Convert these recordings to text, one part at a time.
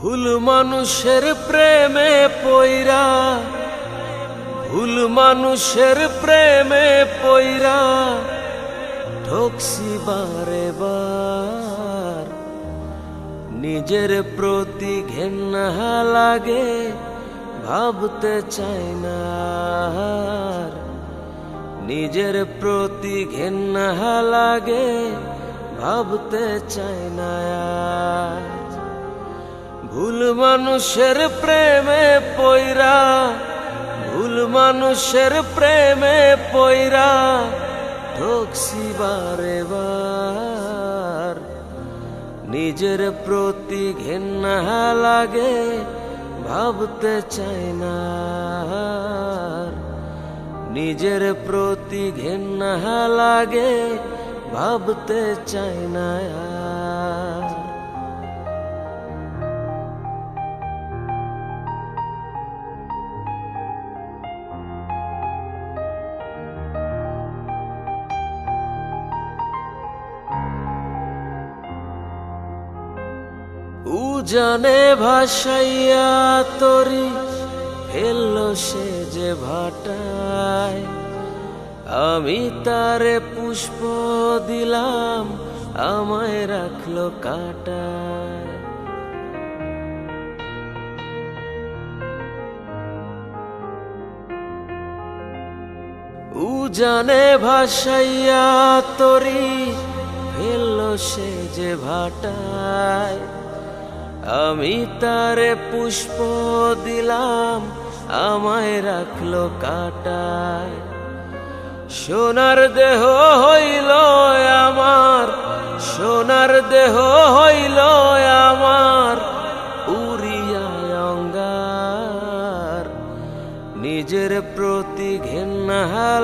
ভুল মানুষের প্রেমে পইরা, ভুল মানুষের প্রেমে পইরা ঠকছি বারে বার। নিজের প্রতি ঘেন্না লাগে, ভাবতে চাই না আর। নিজের প্রতি ঘেন্না লাগে, ভাবতে চাই না আর। ভুল মানুষের প্রেমে পইরা, ভুল মানুষের প্রেমে পইরা ঠকছি বারে বার। নিজের প্রতি ঘেন্না লাগে, ভাবতে চাই না আর। নিজের প্রতি ঘেন্না লাগে, ভাবতে চাই না আর। উজানে ভাসাইয়া তরি ফেললো সে যে ভাটায়। আমি তারে পুষ্প দিলাম, আমায় রাখলো কাঁটায়। উজানে ভাসাইয়া তরি ফেললো সে যে ভাটায়। আমি তারে পুষ্প দিলাম, আমায় রাখলো কাঁটায়। সোনার দেহ হইল আমার, সোনার দেহ হইল আমার উড়িয়া অঙ্গার। নিজের প্রতি ঘেন্না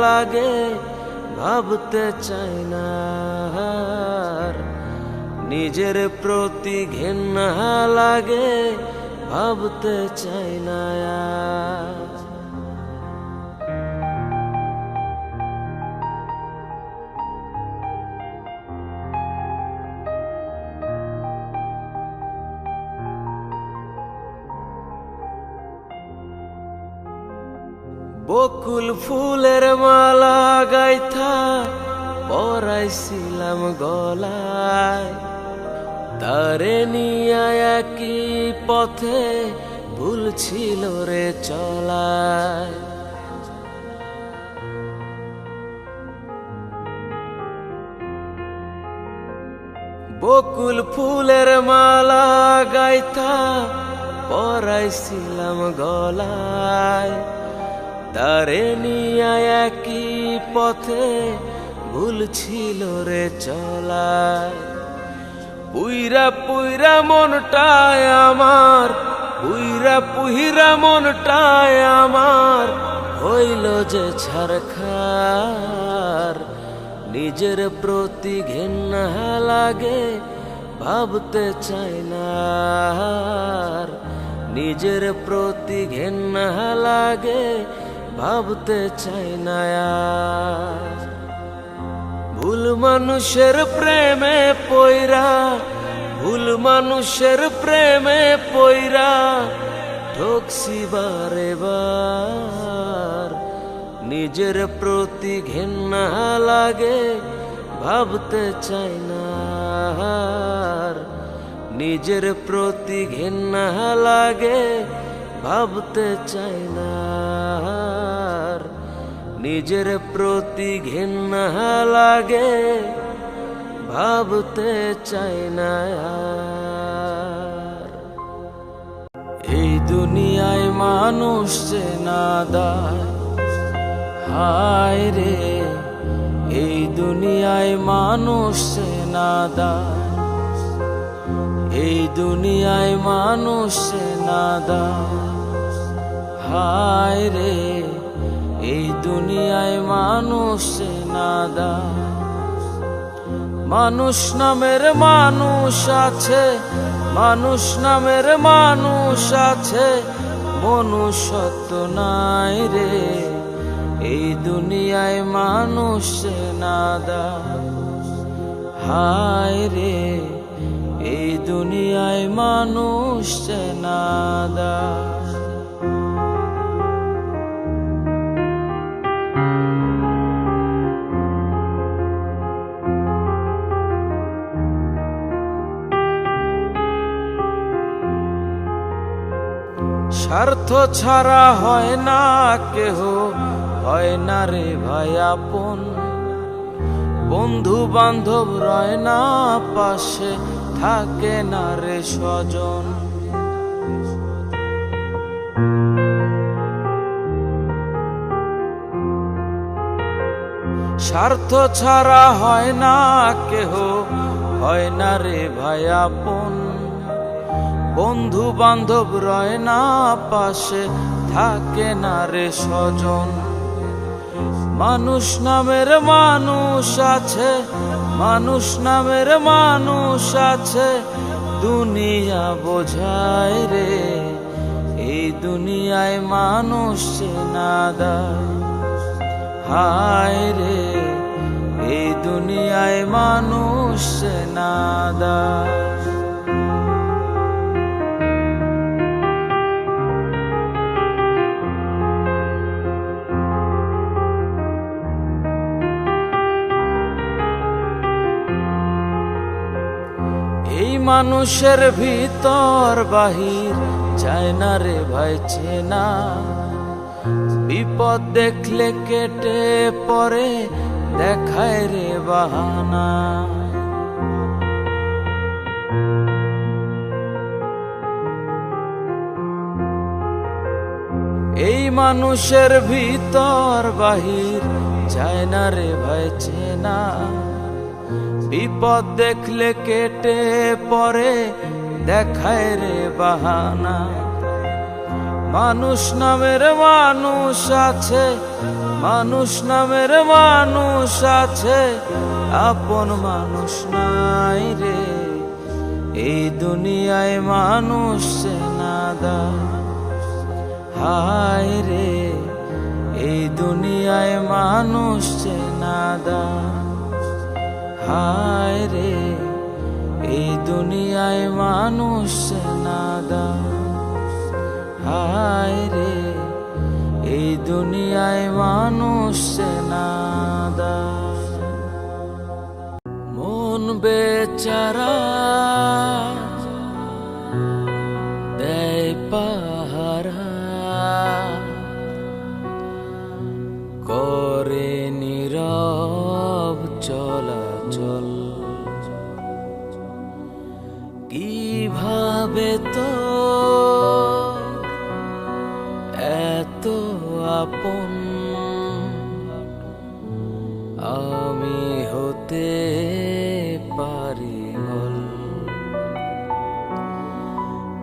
লাগে, ভাবতে চাই না আর। নিজের প্রতি ঘেন্না লাগে, ভাবতে চাই না আর। বকুল ফুলের মালা গাইথা পরাইছিলাম গলায়। তারে নিয়া একই পথে ভুল ছিল রে চলায়। বকুল ফুলের মালা গাইথা পরাইছিলাম গলায়। তারে নিয়া একই পথে ভুল ছিল রে চলায়। পুইরা পুইরা মনটায় আমার, পুইরা পুইরা মনটায় আমার হইল যে ছারখার। নিজের প্রতি ঘেন্না লাগে, ভাবতে চাই না আর। নিজের প্রতি ঘেন্না লাগে, ভাবতে চাই না আর। ভুল মানুষের প্রেমে পইরা, ভুল মানুষের প্রেমে পইরা ঠকছি বারে বার। নিজের প্রতি ঘেন্না লাগে, ভাবতে চাই না আর। নিজের প্রতি ঘেন্না লাগে, ভাবতে চাই না আর। নিজের প্রতি ঘেন্না লাগে, ভাবতে চাই না আর। এই দুনিয়ায় মানুষ যে নাদায়, হায় রে। এই দুনিয়ায় মানুষ যে নাদায়, এই দুনিয়ায় মানুষ যে নাদায়, হায় রে। এই দুনিয়ায় মানুষ যে নাদায়। মানুষ নামের মানুষ আছে, মানুষ নামের মানুষ আছে, মনুষ্যত্ব নাই রে। এই দুনিয়ায় মানুষ যে নাদায়, হায় রে। এই দুনিয়ায় মানুষ চেনা দায়। স্বার্থ ছাড়া হয় না কেহ, হয় না রে ভাই আপন। বন্ধু বান্ধব রয় না পাশে, থাকে না রে স্বজন। স্বার্থ ছাড়া হয় না কেহ, হয় না রে ভাই আপন। বন্ধু বান্ধব রয় না পাশে, থাকে না রে স্বজন। মানুষ নামের মানুষ আছে, মানুষ নামের মানুষ আছে, দুনিয়া বোঝায় রে। এই দুনিয়ায় মানুষ চেনা দায়। হায় রে, এই দুনিয়ায় মানুষ চেনা দায়। এই মানুষের ভিতর বাহির চায় না রে ভাই চেনা। বিপদ দেখলে কেটে পড়ে, দেখায় রে বাহানা। এই মানুষের ভিতর বাহির চায় না রে ভাই চেনা। বিপদ দেখলে কেটে পড়ে, দেখায় রে বাহানা। মানুষ নামের মানুষ আছে, মানুষ নামের মানুষ আছে, আপন মানুষ নাই রে। এই দুনিয়ায় মানুষ চেনা দায়। হায় রে, এই দুনিয়ায় মানুষ চেনা দায়। হায় রে, এই দুনিয়ায় মানুষ চেনা দায়। হায় রে, এই দুনিয়ায় মানুষ চেনা দায়। মন বেচারা দেয় পাহারা, করে নীরব চলাচল। কিভাবে তো এত আপন আমি হতে পারি বল।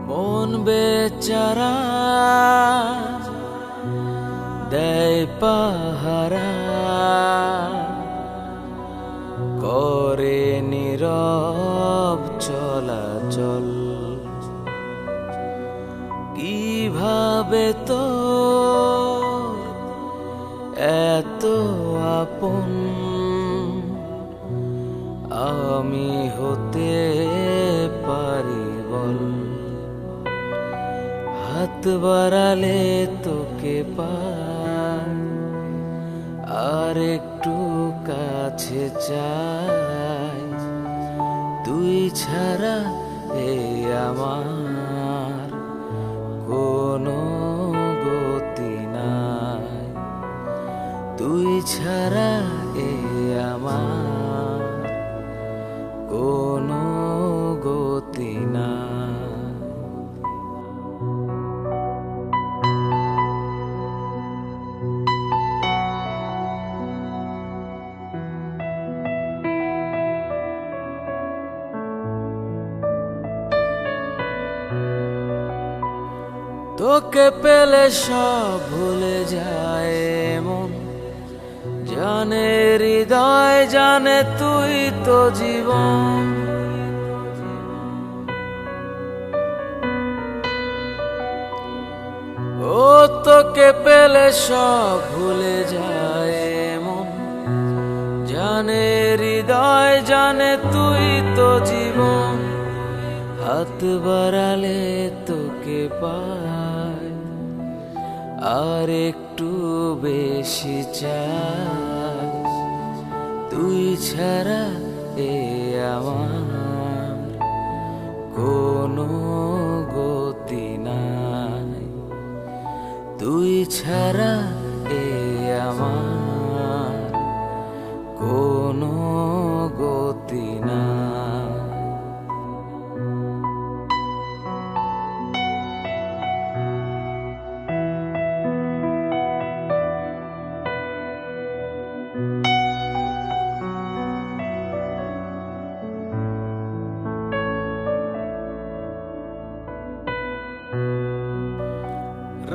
মন বেচারা দেয় পাহারা, করে নীরব চলাচল। কিভাবে তো এত আপন আমি হতে পারি বল। হাত বাড়ালে তোকে পাই, আর একটু কাছে চাই। তুই ছাড়া এ আমার কোনো গতি নাই। তুই ছাড়া এ আমার কোনো গতি নাই। তোকে পেলে সব ভুলে যায় মন, জানে হৃদয় জানে তুই তো জীবন। ও তোকে পেলে সব ভুলে যায় মন, জানে হৃদয় জানে তুই তো জীবন। হাত বাড়ালে তোকে পাই, আর একটু বেশি চাই। তুই ছাড়া এ আমার কোনো গতি নাই, তুই ছাড়া এ আমার কোনো গতি নাই।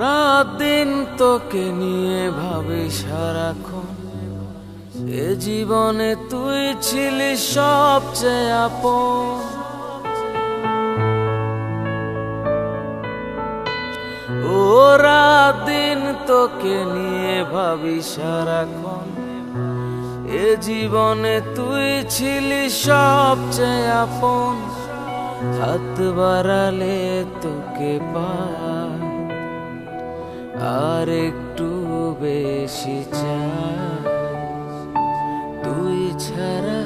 রাত দিন তোকে নিয়ে ভাবি সারাক্ষণ, এ জীবনে তুই ছিলি সবচেয়ে আপন। ও রাত দিন তোকে নিয়ে ভাবি সারাক্ষণ, এ জীবনে তুই ছিলি সবচেয়ে আপন। হাত বাড়ালে তোকে পাই, আর একটু বেশি চাই। তুই ছাড়া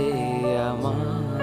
এ আমার